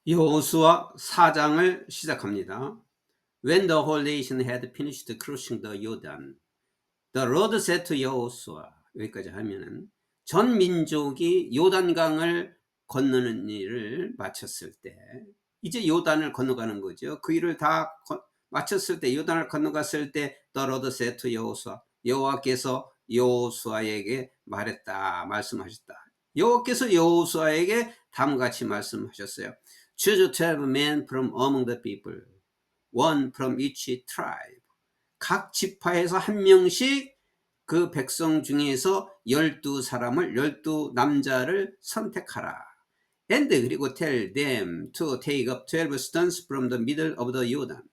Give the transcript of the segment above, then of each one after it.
여호수아 4장을 시작합니다. When the whole nation had finished crossing the Jordan, the Lord said to 여호수아, 여기까지 하면은 전 민족이 요단강을 건너는 일을 마쳤을 때, 이제 요단을 건너가는 거죠. 그 일을 다 마쳤을 때, 요단을 건너갔을 때, the Lord said to 여호수아, 여호와께서 여호수아에게 말했다, 말씀하셨다. 여호와께서 여호수아에게 다음과 같이 말씀하셨어요. Choose 12 men from among the people, one from each tribe. 각 지파에서 한 명씩 그 백성 중에서 12사람을, 12남자를 선택하라. And 그리고 tell them to take up 12 stones from the middle of the Jordan.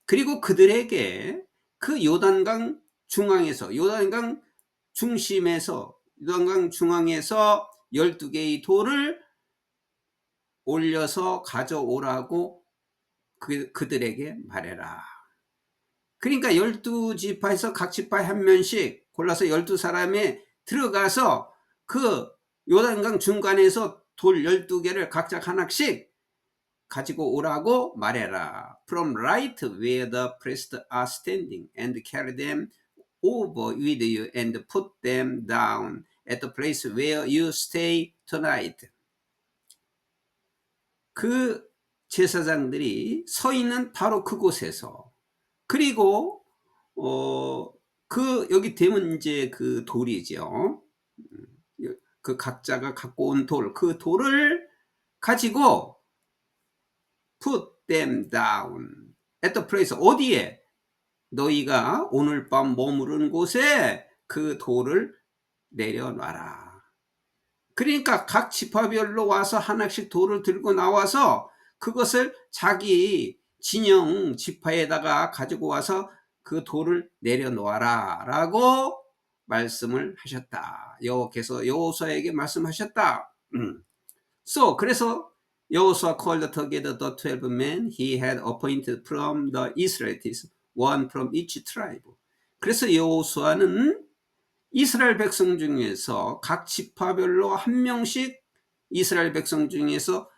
그리고 그들에게 그 요단강 중앙에서, 요단강 중심에서, 요단강 중앙에서 12개의 돌을 올려서 가져오라고 그들에게 말해라. 그러니까 12지파에서 각 지파에 한 명씩 골라서 12사람에 들어가서 그 요단강 중간에서 돌 12개를 각자 하나씩 가지고 오라고 말해라. From right where the priests are standing and carry them over with you and put them down at the place where you stay tonight. 그 제사장들이 서 있는 바로 그곳에서, 그리고 그 여기 되면 이제 그 돌이죠. 그 각자가 갖고 온 돌, 그 돌을 가지고 put them down at the place, 어디에? 너희가 오늘 밤 머무른 곳에 그 돌을 내려놔라. 그러니까 각 지파별로 와서 하나씩 돌을 들고 나와서 그것을 자기 진영 지파에다가 가지고 와서 그 돌을 내려놓아라 라고 말씀을 하셨다. 여호와께서 여호수아에게 말씀하셨다. 그래서 여호수아 called together the 12 men he had appointed from the Israelites, one from each tribe. 그래서 여호수아는 이스라엘 백성 중에서 각 지파별로 한 명씩 이스라엘 백성 중에서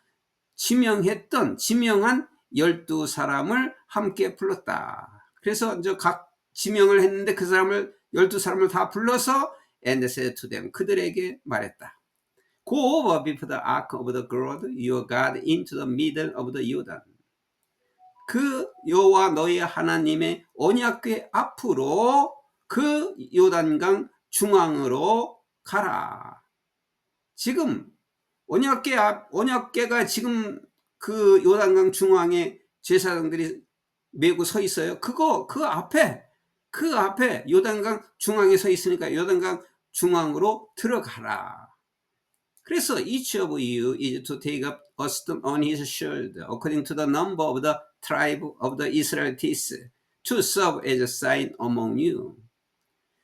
지명한 12사람을 함께 불렀다. 그래서 이제 각 지명을 했는데 그 사람을 12사람을 다 불러서 and said to them, 그들에게 말했다. Go over before the ark of the Lord your God into the middle of the Jordan. 그 여호와 너희 하나님의 언약궤 앞으로 그 요단강 중앙으로 가라. 지금 언약궤가 지금 그 요단강 중앙에 제사장들이 메고 서 있어요. 그 앞에 요단강 중앙에 서 있으니까 요단강 중앙으로 들어가라. 그래서 each of you is to take up a stone on his shoulder according to the number of the tribe of the Israelites to serve as a sign among you.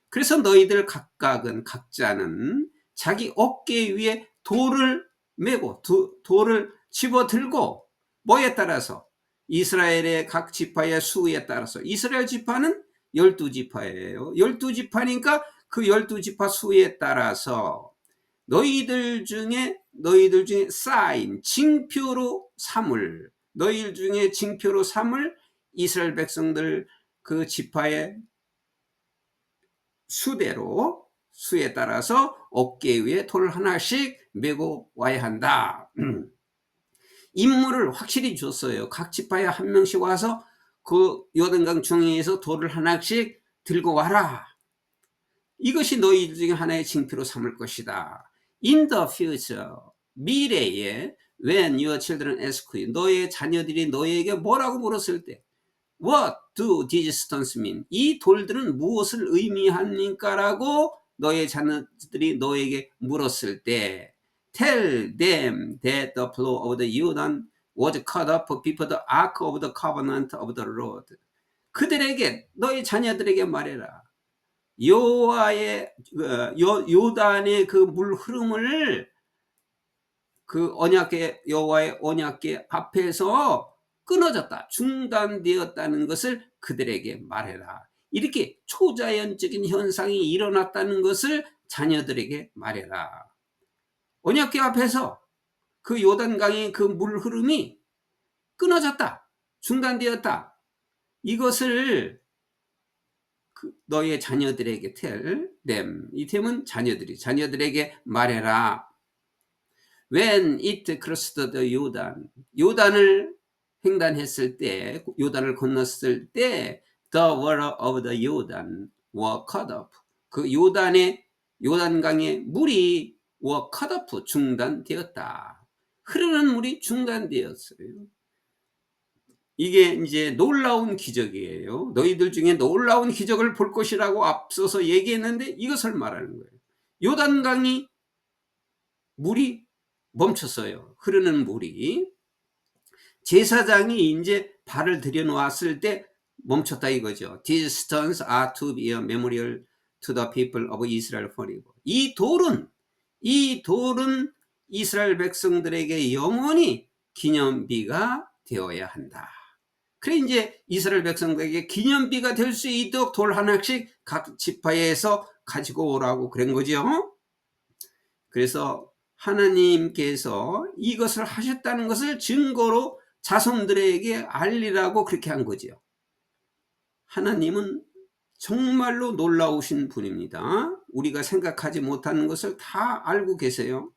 그래서 너희들 각자는 자기 어깨 위에 돌을 메고 돌을 집어들고, 뭐에 따라서? 이스라엘의 각 지파의 수에 따라서. 이스라엘 지파는 12지파예요. 12지파니까 그 12지파 수에 따라서 너희들 중에 사인, 징표로 삼을, 너희들 중에 징표로 삼을 이스라엘 백성들 그 지파의 수에 따라서 어깨 위에 돌을 하나씩 메고 와야 한다. 임무를 확실히 줬어요. 각 지파에 한 명씩 와서 그 요단강 중앙에서 돌을 하나씩 들고 와라. 이것이 너희들 중에 하나의 징표로 삼을 것이다. In the future, 미래에 when your children ask you, 너의 자녀들이 너에게 뭐라고 물었을 때, What do these stones mean? 이 돌들은 무엇을 의미합니까? 라고 너의 자녀들이 너에게 물었을 때, Tell them that the flow of the Jordan was cut up before the ark of the covenant of the Lord. 그들에게, 너의 자녀들에게 말해라. 여호와의 요단의 그 물 흐름을 그 언약궤, 여호와의 언약궤 앞에서 끊어졌다, 중단되었다는 것을 그들에게 말해라. 이렇게 초자연적인 현상이 일어났다는 것을 자녀들에게 말해라. 언약궤 앞에서 그 요단강의 그 물 흐름이 끊어졌다. 중단되었다. 이것을 너의 자녀들에게 tell them. 이 템은 자녀들에게 말해라. When it crossed the 요단. 요단을 횡단했을 때, 요단을 건넜을 때 the water of the 요단 were cut off. 그 요단강의 물이 were cut off, 중단되었다. 흐르는 물이 중단되었어요. 이게 이제 놀라운 기적이에요. 너희들 중에 놀라운 기적을 볼 것이라고 앞서서 얘기했는데 이것을 말하는 거예요. 요단강이 물이 멈췄어요. 흐르는 물이. 제사장이 이제 발을 들여놓았을 때 멈췄다 이거죠. These stones are to be a memorial to the people of Israel forever. 이 돌은 이스라엘 백성들에게 영원히 기념비가 되어야 한다. 그래 이제 이스라엘 백성들에게 기념비가 될 수 있도록 돌 하나씩 각 지파에서 가지고 오라고 그런 거죠. 그래서 하나님께서 이것을 하셨다는 것을 증거로 자손들에게 알리라고 그렇게 한 거죠. 하나님은 정말로 놀라우신 분입니다. 우리가 생각하지 못하는 것을 다 알고 계세요.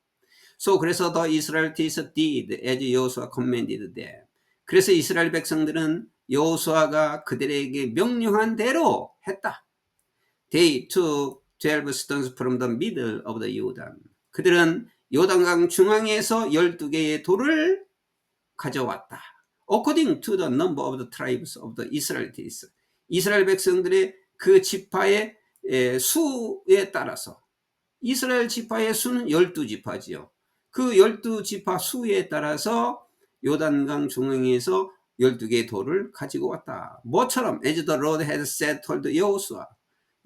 그래서 the Israelites did as Joshua commanded them. 그래서 이스라엘 백성들은 여호수아가 그들에게 명령한 대로 했다. They took 12 stones from the middle of the Jordan. 그들은 요단강 중앙에서 12개의 돌을 가져왔다. According to the number of the tribes of the Israelites. 이스라엘 백성들의 그 지파의 수에 따라서. 이스라엘 지파의 수는 12지파지요. 그 12지파 수에 따라서 요단강 중앙에서 12개의 돌을 가지고 왔다. 뭐처럼 as the Lord had said told 여호수아.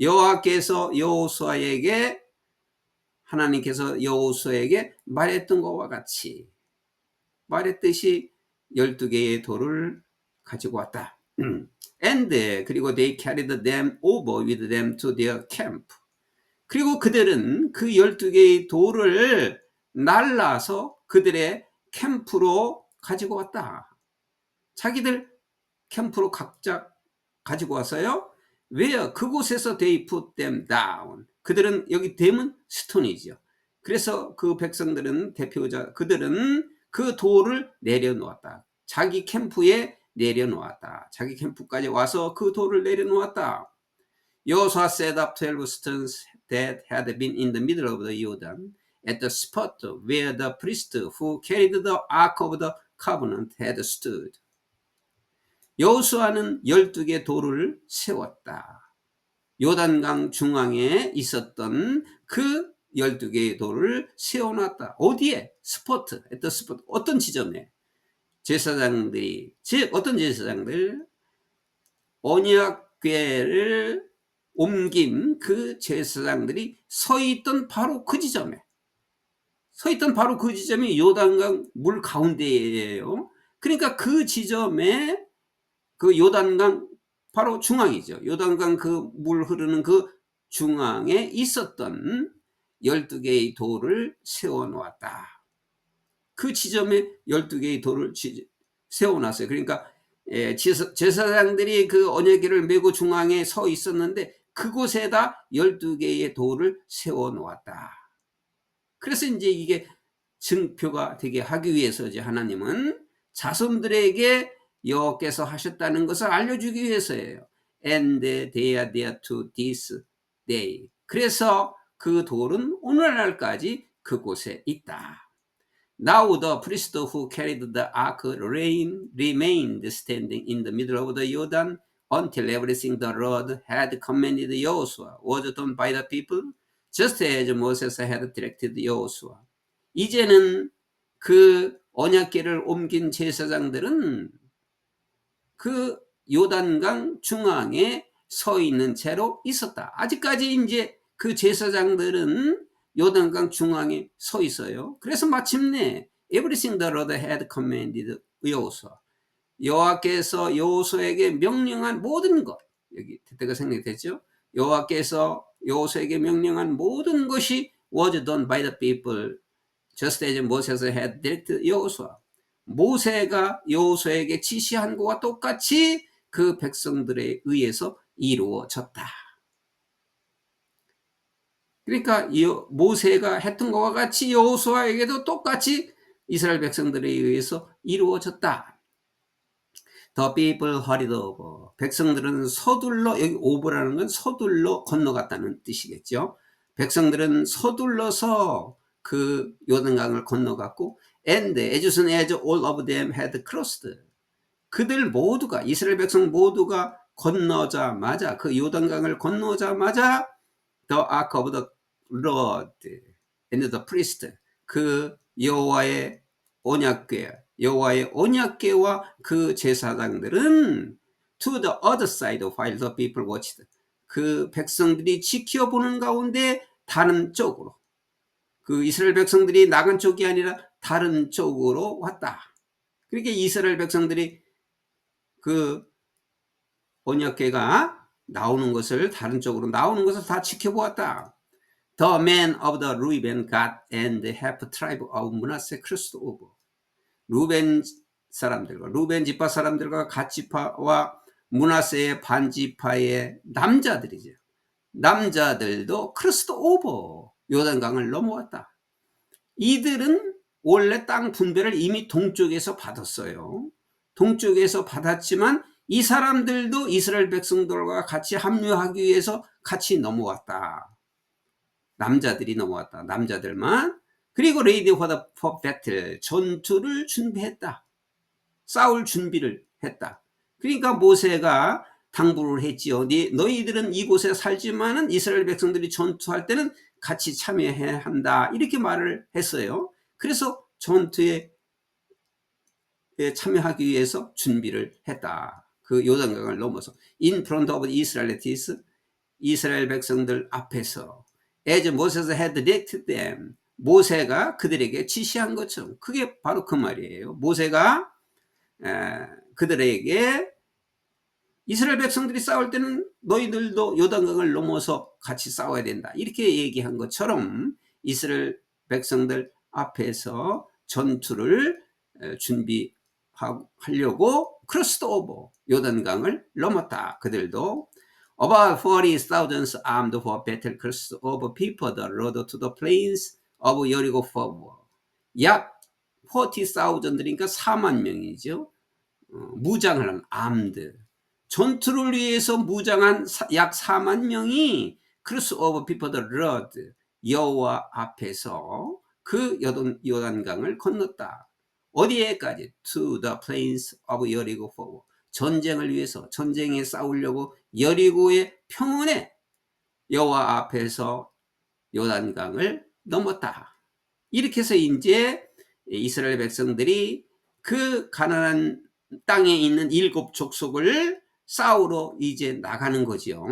여호와께서 여호수아에게 하나님께서 여호수아에게 말했던 것과 같이 말했듯이 12개의 돌을 가지고 왔다. And 그리고 they carried them over with them to their camp. 그리고 그들은 그 12개의 돌을 날라서 그들의 캠프로 가지고 왔다. 자기들 캠프로 각자 가지고 왔어요. Where? 그곳에서 they put them down. 그들은 여기 them은 스톤이죠. 그래서 그 백성들은 그들은 그 돌을 내려놓았다. 자기 캠프에 내려놓았다. 자기 캠프까지 와서 그 돌을 내려놓았다. 여호수아 set up 12 stones that had been in the middle of the Jordan at the spot where the priest who carried the ark of the covenant had stood. 여호수아는 12개 돌을 세웠다. 요단강 중앙에 있었던 그 12개의 돌을 세워놨다. 어디에? 스포트, at the spot. 어떤 지점에? 제사장들이, 즉 어떤 제사장들? 언약궤를 옮긴 그 제사장들이 서 있던 바로 그 지점에, 요단강 물 가운데예요. 그러니까 그 지점에 그 요단강 바로 중앙이죠. 요단강 그 물 흐르는 그 중앙에 있었던 12개의 돌을 세워놓았다. 그 지점에 12개의 돌을 세워놨어요. 그러니까 제사장들이 그 언약궤를 메고 중앙에 서 있었는데 그곳에다 12개의 돌을 세워놓았다. 그래서 이제 이게 증표가 되게 하기 위해서 이제 하나님은 자손들에게 여호와께서 하셨다는 것을 알려주기 위해서예요. And they are there to this day. 그래서 그 돌은 오늘날까지 그곳에 있다. Now the priest who carried the ark remained standing in the middle of the Jordan until everything the Lord had commanded Joshua was done by the people, just as Moses had directed Joshua. 이제는 그 언약궤를 옮긴 제사장들은 그 요단강 중앙에 서 있는 채로 있었다. 아직까지 이제 그 제사장들은 요단강 중앙에 서 있어요. 그래서 마침내 everything the Lord had commanded 여호수아. 여호와께서 여호수아에게 명령한 모든 것, 여기 때가 생략됐죠. 여호와께서 여호수아에게 명령한 모든 것이 was done by the people, just as Moses had directed 여호수아. 모세가 여호수아에게 지시한 것과 똑같이 그 백성들에 의해서 이루어졌다. 그러니까 모세가 했던 것과 같이 여호수아에게도 똑같이 이스라엘 백성들에 의해서 이루어졌다. The people hurried over. 백성들은 서둘러, 여기 over라는 건 서둘러 건너갔다는 뜻이겠죠. 백성들은 서둘러서 그 요단강을 건너갔고, and as soon as all of them had crossed. 그들 모두가, 이스라엘 백성 모두가 건너자마자, 그 요단강을 건너자마자 the ark of the Lord and the priest, 그 여호와의 언약궤와 그 제사장들은 to the other side while the people watched. 그 백성들이 지켜보는 가운데 다른 쪽으로, 그 이스라엘 백성들이 나간 쪽이 아니라 다른 쪽으로 왔다. 그렇게 이스라엘 백성들이 그 언약궤가 나오는 것을, 다른 쪽으로 나오는 것을 다 지켜보았다. The men of the Reuben, Gad, and the half tribe of Manasseh crossed over. 루벤 사람들과, 루벤 지파 사람들과 갓 지파와 므낫세의 반 지파의 남자들이죠. 남자들도 크로스드 오버, 요단강을 넘어왔다. 이들은 원래 땅 분배를 이미 동쪽에서 받았어요. 동쪽에서 받았지만 이 사람들도 이스라엘 백성들과 같이 합류하기 위해서 같이 넘어왔다. 남자들이 넘어왔다. 남자들만. 그리고 ready for battle, 전투를 준비했다. 싸울 준비를 했다. 그러니까 모세가 당부를 했지요. 너희들은 이곳에 살지만은 이스라엘 백성들이 전투할 때는 같이 참여해야 한다. 이렇게 말을 했어요. 그래서 전투에 참여하기 위해서 준비를 했다. 그 요단강을 넘어서 in front of the Israelites, 이스라엘 백성들 앞에서 as Moses had directed them, 모세가 그들에게 지시한 것처럼. 그게 바로 그 말이에요. 모세가 그들에게 이스라엘 백성들이 싸울 때는 너희들도 요단강을 넘어서 같이 싸워야 된다. 이렇게 얘기한 것처럼 이스라엘 백성들 앞에서 전투를 준비하려고 크로스드 오버, 요단강을 넘었다. 그들도 about 40,000 armed for battle crossed over people the road to the plains of Jericho forward. 약 40,000들이니까 4만 명이죠. 무장을 한 armed, 전투를 위해서 무장한 약 4만 명이 cross over people the road, 여호와 앞에서 그 요단강을 건넜다. 어디에까지? to the plains of Jericho forward. 전쟁을 위해서, 전쟁에 싸우려고 여리고의 평원에 여호와 앞에서 요단강을 넘었다. 이렇게 해서 이제 이스라엘 백성들이 그 가나안 땅에 있는 7 족속을 싸우러 이제 나가는 거죠.